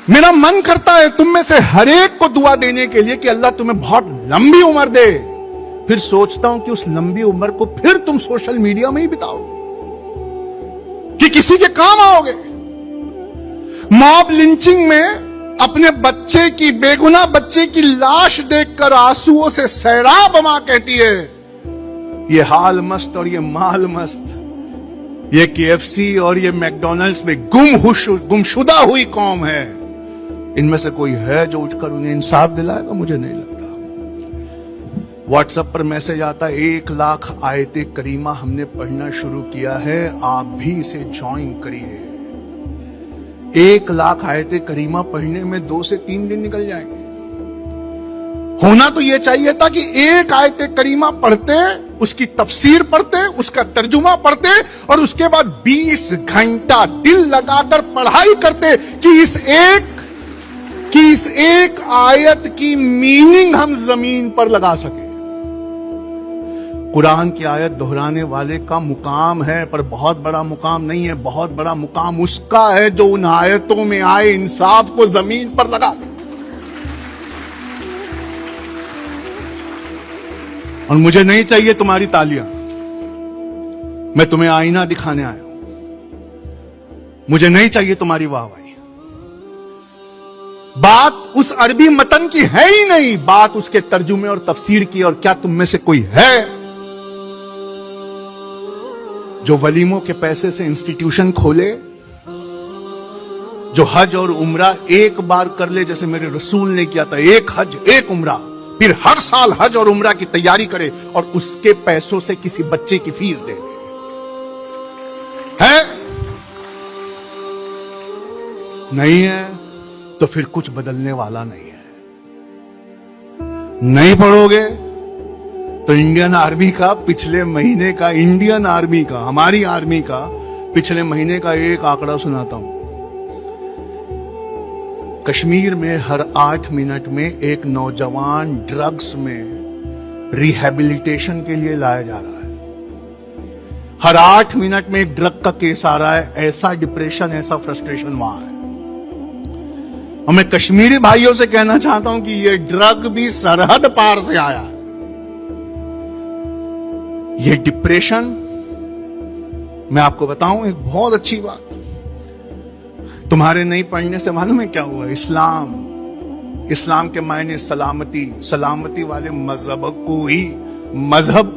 मेरा मन करता है तुम में से हर एक को दुआ देने के लिए कि अल्लाह तुम्हें बहुत लंबी उम्र दे। फिर सोचता हूं कि उस लंबी उम्र को फिर तुम सोशल मीडिया में ही बिताओ कि किसी के काम आओगे। मॉब लिंचिंग में अपने बच्चे की, बेगुनाह बच्चे की लाश देखकर आंसुओं से सैराब मां कहती है, ये हाल मस्त और ये माल मस्त, ये KFC और ये मैकडॉनल्ड्स में गुमशुदा हुई कौम है। इनमें से कोई है जो उठकर उन्हें इंसाफ दिलाएगा? मुझे नहीं लगता। व्हाट्सएप पर मैसेज आता है, 1 लाख आयते करीमा हमने पढ़ना शुरू किया है, आप भी इसे ज्वाइन करिए। 1 लाख आयते करीमा पढ़ने में 2 से 3 दिन निकल जाएंगे। होना तो यह चाहिए था कि एक आयते करीमा पढ़ते, उसकी तफसीर पढ़ते, उसका तर्जुमा पढ़ते और उसके बाद 20 घंटा दिल लगाकर पढ़ाई करते कि इस एक आयत की मीनिंग हम जमीन पर लगा सके। कुरान की आयत दोहराने वाले का मुकाम है, पर बहुत बड़ा मुकाम नहीं है। बहुत बड़ा मुकाम उसका है जो उन आयतों में आए इंसाफ को जमीन पर लगा दे। और मुझे नहीं चाहिए तुम्हारी तालियां, मैं तुम्हें आईना दिखाने आया हूं। मुझे नहीं चाहिए तुम्हारी वाहवाही। बात उस अरबी मतन की है ही नहीं, बात उसके तर्जुमे और तफसीर की। और क्या तुम में से कोई है जो वलीमों के पैसे से इंस्टीट्यूशन खोले, जो हज और उम्रा एक बार कर ले, जैसे मेरे रसूल ने किया था, 1 हज 1 उम्रा, फिर हर साल हज और उम्रा की तैयारी करे और उसके पैसों से किसी बच्चे की फीस दे? है? नहीं है तो फिर कुछ बदलने वाला नहीं है। नहीं पढ़ोगे तो इंडियन आर्मी का पिछले महीने का, इंडियन आर्मी का, हमारी आर्मी का पिछले महीने का एक आंकड़ा सुनाता हूं। कश्मीर में हर 8 मिनट में एक नौजवान ड्रग्स में रिहैबिलिटेशन के लिए लाया जा रहा है। हर 8 मिनट में एक ड्रग का केस आ रहा है। ऐसा डिप्रेशन, ऐसा फ्रस्ट्रेशन वहां है। और मैं कश्मीरी भाइयों से कहना चाहता हूं कि यह ड्रग भी सरहद पार से आया है। यह डिप्रेशन, मैं आपको बताऊं एक बहुत अच्छी बात, तुम्हारे नहीं पढ़ने से मालूम है क्या हुआ? इस्लाम के मायने सलामती वाले मजहब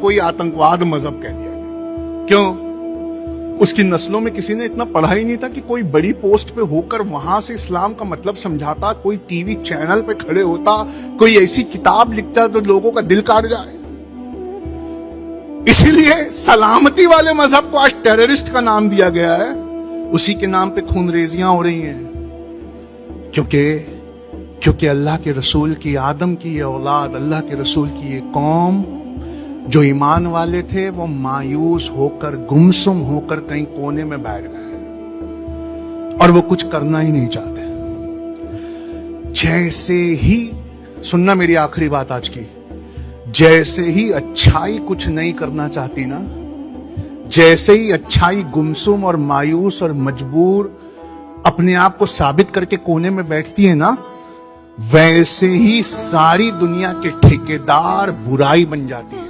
को ही आतंकवाद मजहब कह दिया। क्यों? उसकी नस्लों में किसी ने इतना पढ़ा ही नहीं था कि कोई बड़ी पोस्ट पे होकर वहां से इस्लाम का मतलब समझाता, कोई टीवी चैनल पे खड़े होता, कोई ऐसी किताब लिखता तो लोगों का दिल काट जाए। इसीलिए सलामती वाले मजहब को आज टेररिस्ट का नाम दिया गया है। उसी के नाम पे खूनरेजियां हो रही हैं, क्योंकि अल्लाह के रसूल की, आदम की ये औलाद, अल्लाह के रसूल की ये कौम जो ईमान वाले थे, वो मायूस होकर, गुमसुम होकर कहीं कोने में बैठ गए और वो कुछ करना ही नहीं चाहते। जैसे ही, सुनना मेरी आखिरी बात आज की, जैसे ही अच्छाई कुछ नहीं करना चाहती ना, जैसे ही अच्छाई गुमसुम और मायूस और मजबूर अपने आप को साबित करके कोने में बैठती है ना, वैसे ही सारी दुनिया के ठेकेदार बुराई बन जाती है।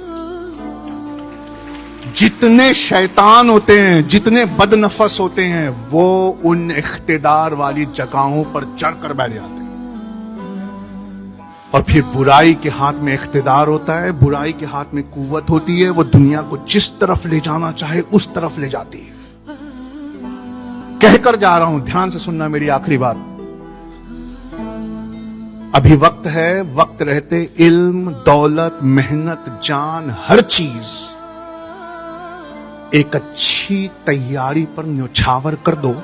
जितने शैतान होते हैं, जितने बदनफस होते हैं, वो उन इख्तिदार वाली जगहों पर चढ़कर बैठ जाते हैं। और फिर बुराई के हाथ में इख्तिदार होता है, बुराई के हाथ में कुव्वत होती है। वो दुनिया को जिस तरफ ले जाना चाहे उस तरफ ले जाती है। कहकर जा रहा हूं, ध्यान से सुनना मेरी आखिरी बात। अभी वक्त है, वक्त रहते इल्म, दौलत, मेहनत, जान, हर चीज एक अच्छी तैयारी पर न्यौछावर कर दो,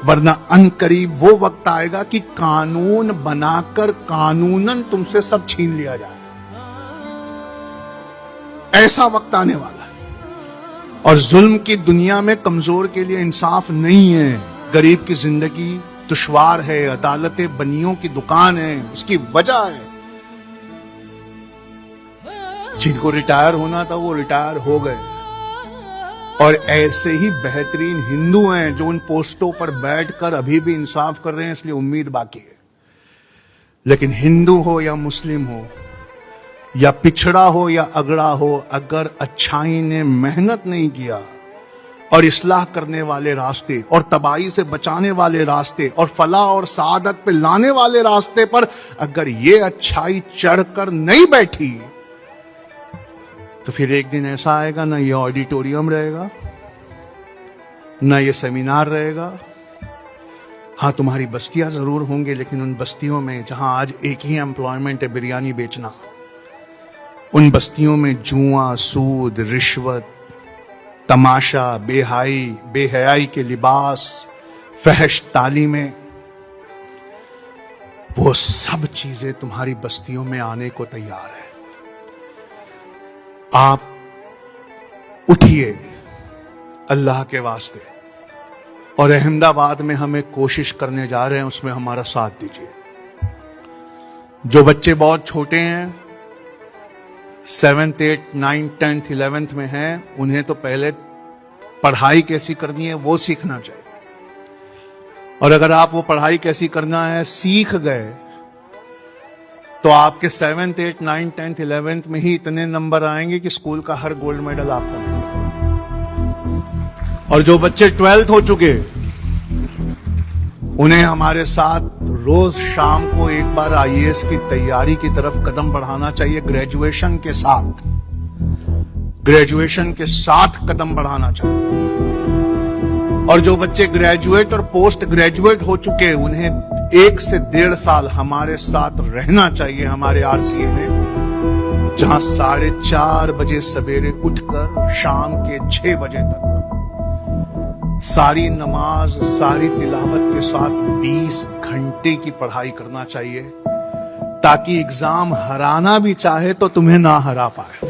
वरना अनकरीब वो वक्त आएगा कि कानून बनाकर कानूनन तुमसे सब छीन लिया जाए। ऐसा वक्त आने वाला है। और जुल्म की दुनिया में कमजोर के लिए इंसाफ नहीं है। गरीब की जिंदगी दुश्वार है, अदालतें बनियों की दुकान है। उसकी वजह है, जिनको रिटायर होना था वो रिटायर हो गए। और ऐसे ही बेहतरीन हिंदू हैं जो उन पोस्टों पर बैठकर अभी भी इंसाफ कर रहे हैं, इसलिए उम्मीद बाकी है। लेकिन हिंदू हो या मुस्लिम हो या पिछड़ा हो या अगड़ा हो, अगर अच्छाई ने मेहनत नहीं किया और इस्लाह करने वाले रास्ते और तबाही से बचाने वाले रास्ते और फलाह और सआदत पे लाने वाले रास्ते पर अगर ये अच्छाई चढ़कर नहीं बैठी, तो फिर एक दिन ऐसा आएगा, ना ये ऑडिटोरियम रहेगा, ना ये सेमिनार रहेगा। हाँ, तुम्हारी बस्तियां जरूर होंगी, लेकिन उन बस्तियों में जहां आज एक ही एम्प्लॉयमेंट है, बिरयानी बेचना, उन बस्तियों में जुआ, सूद, रिश्वत, तमाशा, बेहयाई के लिबास, फहश तालीमें, वो सब चीजें तुम्हारी बस्तियों में आने को तैयार है। आप उठिए अल्लाह के वास्ते, और अहमदाबाद में हम एक कोशिश करने जा रहे हैं, उसमें हमारा साथ दीजिए। जो बच्चे बहुत छोटे हैं, 7th 8th 9th 10th 11th में हैं, उन्हें तो पहले पढ़ाई कैसी करनी है वो सीखना चाहिए। और अगर आप वो पढ़ाई कैसी करना है सीख गए, तो आपके 7th 8th 9th 10th 11th में ही इतने नंबर आएंगे कि स्कूल का हर गोल्ड मेडल आपका मिलेगा। और जो बच्चे 12th हो चुके, उन्हें हमारे साथ रोज शाम को एक बार IAS की तैयारी की तरफ कदम बढ़ाना चाहिए। ग्रेजुएशन के साथ कदम बढ़ाना चाहिए। और जो बच्चे ग्रेजुएट और पोस्ट ग्रेजुएट हो चुके, उन्हें 1 से 1.5 साल हमारे साथ रहना चाहिए हमारे RCA में, जहां 4:30 बजे सवेरे उठकर शाम के 6 बजे तक सारी नमाज, सारी तिलावत के साथ 20 घंटे की पढ़ाई करना चाहिए, ताकि एग्जाम हराना भी चाहे तो तुम्हें ना हरा पाए।